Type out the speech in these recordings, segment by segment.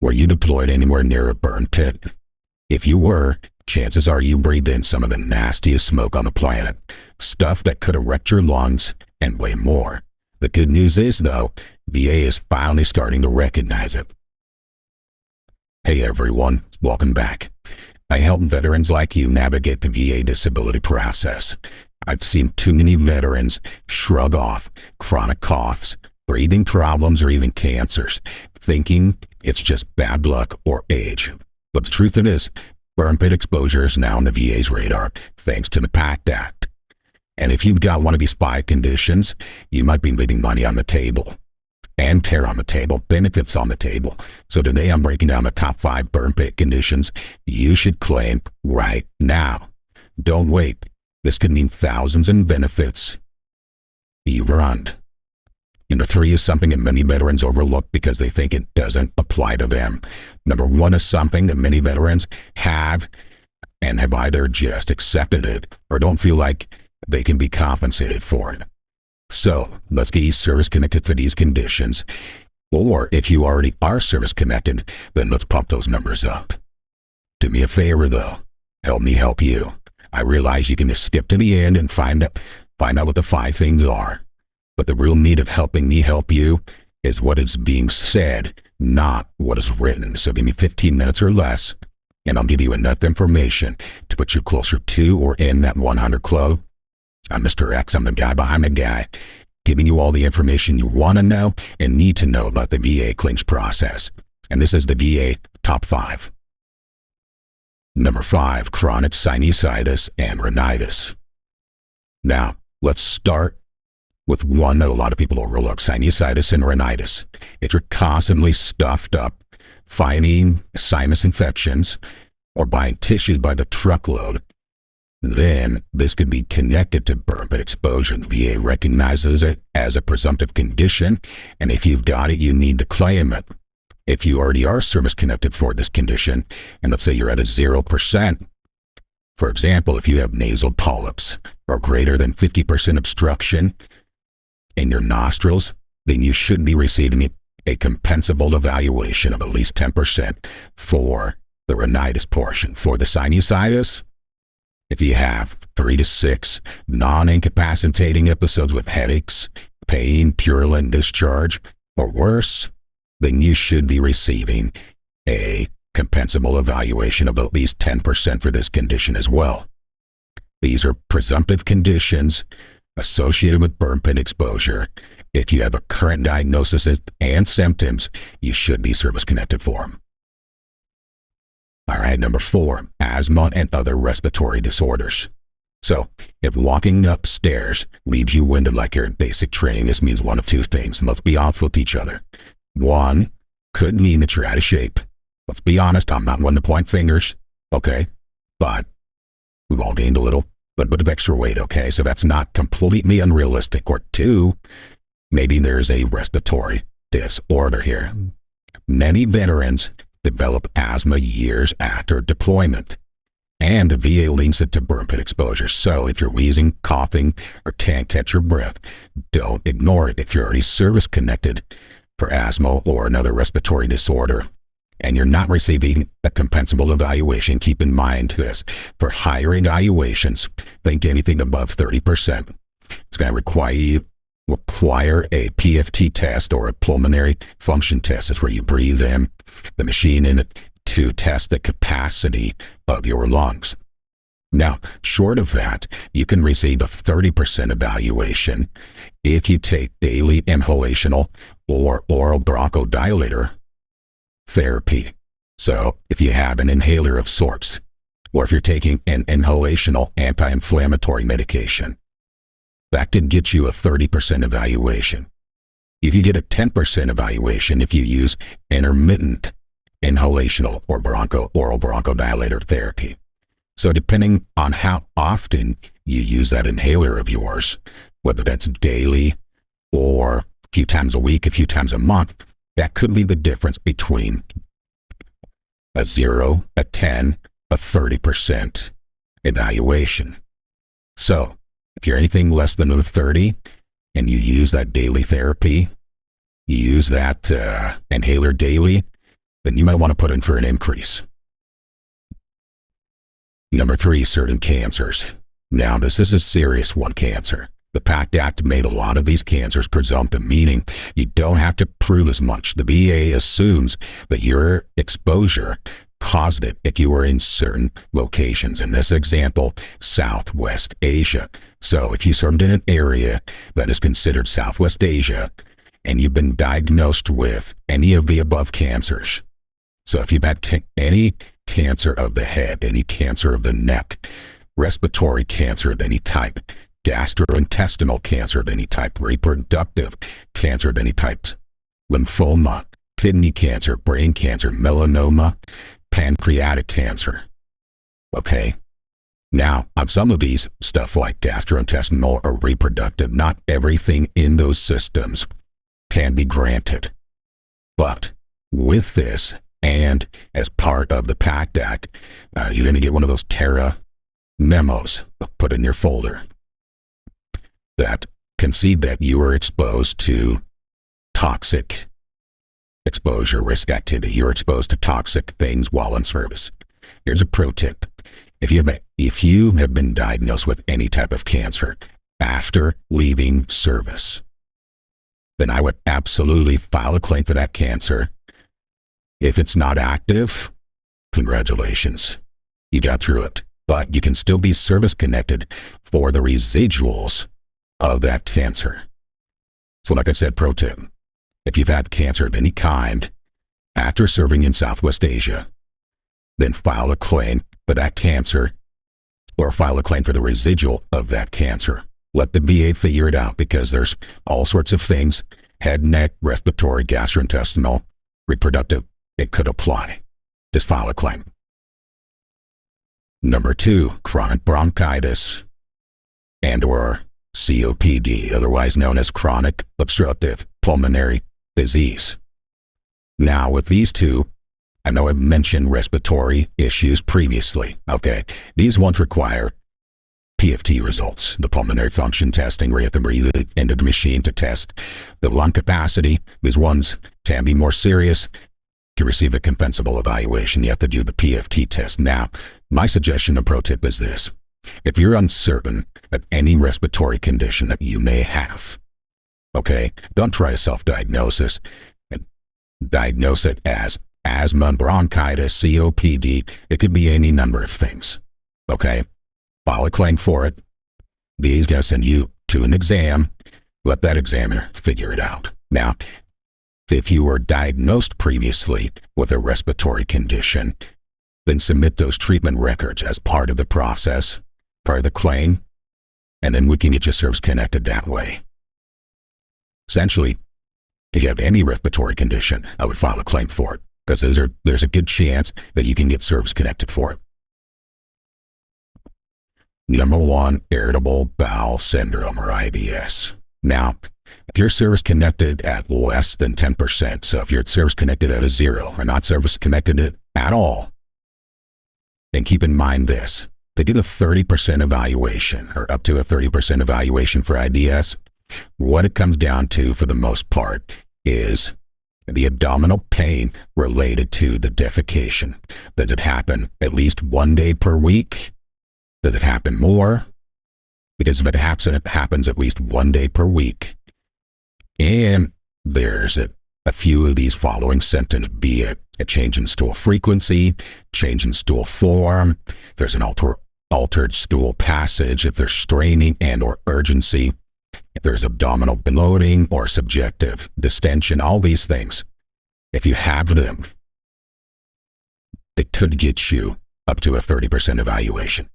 Were you deployed anywhere near a burn pit? If you were, chances are you breathed in some of the nastiest smoke on the planet, stuff that could have wrecked your lungs and way more. The good news is, though, VA is finally starting to recognize it. Hey everyone, welcome back. I help veterans like you navigate the VA disability process. I've seen too many veterans shrug off chronic coughs, breathing problems, or even cancers, thinking it's just bad luck or age. But the truth is, burn pit exposure is now on the VA's radar, thanks to the PACT Act. And if you've got one of these 5 conditions, you might be leaving money on the table. And care on the table, benefits on the table. So today I'm breaking down the top 5 burn pit conditions you should claim right now. Don't wait. This could mean thousands in benefits you've earned. Number 3 is something that many veterans overlook because they think it doesn't apply to them. Number 1 is something that many veterans have and have either just accepted it or don't feel like they can be compensated for it. So let's get you service connected for these conditions. Or if you already are service connected, then let's pump those numbers up. Do me a favor though. Help me help you. I realize you can just skip to the end and find out what the 5 things are. But the real need of helping me help you is what is being said, not what is written. So give me 15 minutes or less, and I'll give you enough information to put you closer to or in that 100 club. I'm Mr. X, I'm the guy behind the guy, giving you all the information you want to know and need to know about the VA claims process. And this is the VA top 5. Number 5, chronic sinusitis and rhinitis. Now, let's start with one that a lot of people overlook, sinusitis and rhinitis. If you're constantly stuffed up, fighting sinus infections, or buying tissues by the truckload, then this could be connected to burn pit exposure. The VA recognizes it as a presumptive condition, and if you've got it, you need to claim it. If you already are service connected for this condition, and let's say you're at a 0%, for example, if you have nasal polyps or greater than 50% obstruction in your nostrils, then you should be receiving a compensable evaluation of at least 10% for the rhinitis portion. For the sinusitis, if you have 3 to 6 non-incapacitating episodes with headaches, pain, purulent discharge, or worse, then you should be receiving a compensable evaluation of at least 10% for this condition as well. These are presumptive conditions associated with burn pit exposure. If you have a current diagnosis and symptoms, you should be service connected for them. All right, number 4, asthma and other respiratory disorders. So, if walking upstairs leaves you winded like you're in basic training, this means one of 2 things. And let's be honest with each other. 1, could mean that you're out of shape. Let's be honest, I'm not one to point fingers, okay? But we've all gained a little bit of extra weight, okay? So that's not completely unrealistic. Or 2, maybe there's a respiratory disorder here. Many veterans develop asthma years after deployment, and the VA links it to burn pit exposure. So if you're wheezing, coughing, or can't catch your breath, don't ignore it. If you're already service connected for asthma or another respiratory disorder, and you're not receiving a compensable evaluation, keep in mind this. For higher evaluations, think anything above 30%. It's going to require a PFT test or a pulmonary function test. It's where you breathe in the machine in it to test the capacity of your lungs. Now, short of that, you can receive a 30% evaluation if you take daily inhalational or oral bronchodilator therapy. So if you have an inhaler of sorts, or if you're taking an inhalational anti-inflammatory medication, that could get you a 30% evaluation. You could get a 10% evaluation if you use intermittent inhalational or oral bronchodilator therapy. So depending on how often you use that inhaler of yours, whether that's daily or a few times a week, a few times a month, that could be the difference between a 0, a 10, a 30% evaluation. So if you're anything less than a 30 and you use that daily therapy, you use that inhaler daily, then you might want to put in for an increase. Number 3, certain cancers. Now, this is a serious one, cancer. The PACT Act made a lot of these cancers presumptive, meaning you don't have to prove as much. The VA assumes that your exposure caused it if you were in certain locations. In this example, Southwest Asia. So if you served in an area that is considered Southwest Asia and you've been diagnosed with any of the above cancers, so if you've had any cancer of the head, any cancer of the neck, respiratory cancer of any type, gastrointestinal cancer of any type, reproductive cancer of any type, lymphoma, kidney cancer, brain cancer, melanoma, pancreatic cancer. Okay. Now, on some of these, stuff like gastrointestinal or reproductive, not everything in those systems can be granted. But with this, and as part of the PACT Act, you're going to get one of those Terra memos put in your folder that concede that you were exposed to toxic exposure risk activity. You're exposed to toxic things while in service. Here's a pro tip. If you have been diagnosed with any type of cancer after leaving service, then I would absolutely file a claim for that cancer. If it's not active, congratulations, you got through it. But you can still be service-connected for the residuals of that cancer. So like I said, pro tip, if you've had cancer of any kind after serving in Southwest Asia, then file a claim for that cancer or file a claim for the residual of that cancer. Let the VA figure it out, because there's all sorts of things, head, neck, respiratory, gastrointestinal, reproductive, it could apply. Just file a claim. Number 2, chronic bronchitis and or COPD, otherwise known as chronic obstructive pulmonary disease. Now, with these two, I know I've mentioned respiratory issues previously. Okay, these ones require PFT results, the pulmonary function testing, where you have to breathe into the machine to test the lung capacity. These ones can be more serious. To receive a compensable evaluation, you have to do the PFT test. Now, my suggestion and pro tip is this. If you're uncertain of any respiratory condition that you may have, okay, don't try to self-diagnose and diagnose it as asthma, bronchitis, COPD. It could be any number of things, okay? File a claim for it. These guys send you to an exam. Let that examiner figure it out. Now, if you were diagnosed previously with a respiratory condition, then submit those treatment records as part of the process, part of the claim, and then we can get your service connected that way. Essentially, if you have any respiratory condition, I would file a claim for it, because there's a good chance that you can get service connected for it. Number 1, irritable bowel syndrome, or IBS. Now, if you're service connected at less than 10%, so if you're service connected at a 0 or not service connected at all, then keep in mind this. They did a 30% evaluation, or up to a 30% evaluation for IBS. What it comes down to, for the most part, is the abdominal pain related to the defecation. Does it happen at least 1 day per week? Does it happen more? Because if it happens at least 1 day per week, and there's a few of these following symptoms, be it a change in stool frequency, change in stool form, if there's an altered stool passage, if there's straining and or urgency, if there's abdominal bloating or subjective distension, all these things, if you have them, it could get you up to a 30% evaluation.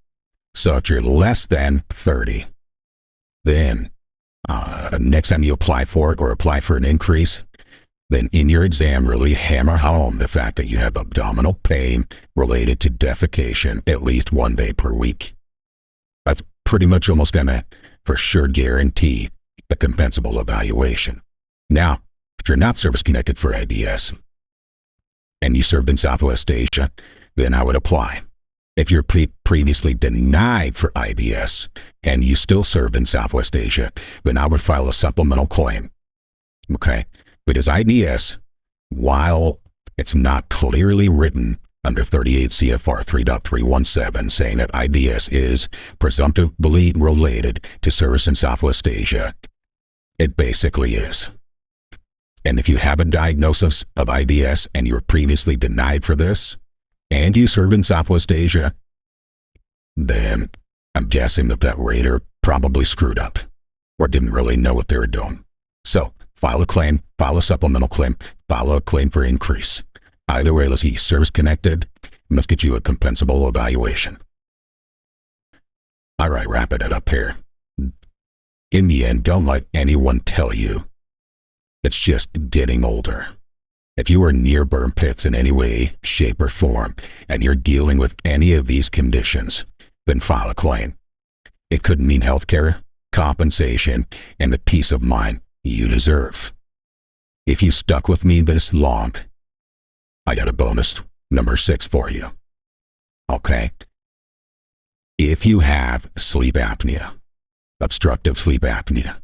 So if you're less than 30, then next time you apply for it or apply for an increase, then in your exam really hammer home the fact that you have abdominal pain related to defecation at least 1 day per week. That's pretty much almost going to for sure guarantee a compensable evaluation. Now, if you're not service connected for IBS and you served in Southwest Asia, then I would apply. If you're previously denied for IBS and you still serve in Southwest Asia, then I would file a supplemental claim. Okay? Because IBS, while It's not clearly written under 38 CFR 3.317 saying that IBS is presumptively related to service in Southwest Asia. It basically is. And if you have a diagnosis of IBS and you were previously denied for this, and you served in Southwest Asia, then I'm guessing that rater probably screwed up or didn't really know what they were doing. So file a claim, file a supplemental claim, file a claim for increase. Either way, let's see, service-connected, must get you a compensable evaluation. All right, wrapping it up here. In the end, don't let anyone tell you it's just getting older. If you are near burn pits in any way, shape, or form, and you're dealing with any of these conditions, then file a claim. It could mean healthcare, compensation, and the peace of mind you deserve. If you stuck with me this long, I got a bonus number 6 for you. Okay? If you have sleep apnea, obstructive sleep apnea,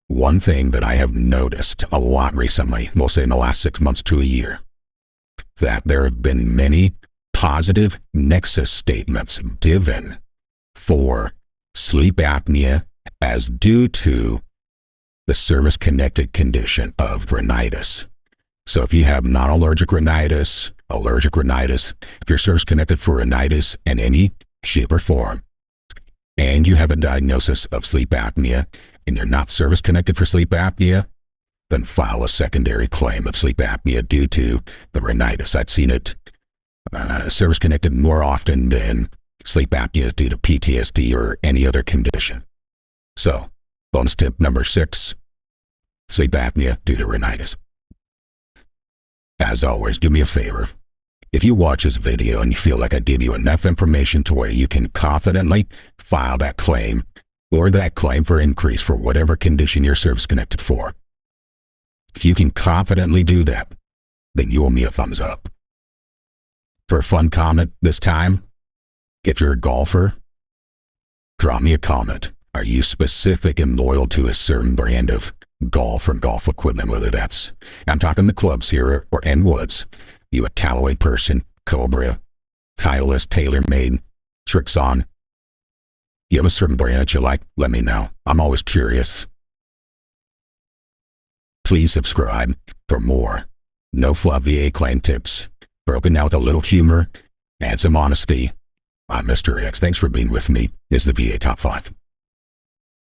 one thing that I have noticed a lot recently, we'll say in the last 6 months to a year, that there have been many positive nexus statements given for sleep apnea as due to the service-connected condition of rhinitis. So if you have non-allergic rhinitis, allergic rhinitis, if you're service-connected for rhinitis in any shape or form, and you have a diagnosis of sleep apnea, and you're not service-connected for sleep apnea, then file a secondary claim of sleep apnea due to the rhinitis. I've seen it service-connected more often than sleep apnea due to PTSD or any other condition. So, bonus tip number 6, sleep apnea due to rhinitis. As always, do me a favor. If you watch this video and you feel like I give you enough information to where you can confidently file that claim or that claim for increase for whatever condition you're service-connected for, if you can confidently do that, then you owe me a thumbs up. For a fun comment this time, if you're a golfer, drop me a comment. Are you specific and loyal to a certain brand of golf or golf equipment, whether that's, I'm talking the clubs here or N Woods, you a Callaway person, Cobra, Titleist, TaylorMade, Trixon. You have a certain brand that you like? Let me know. I'm always curious. Please subscribe for more no fluff VA claim tips, broken down with a little humor and some honesty. I'm Mr. X. Thanks for being with me. This is the VA Top 5.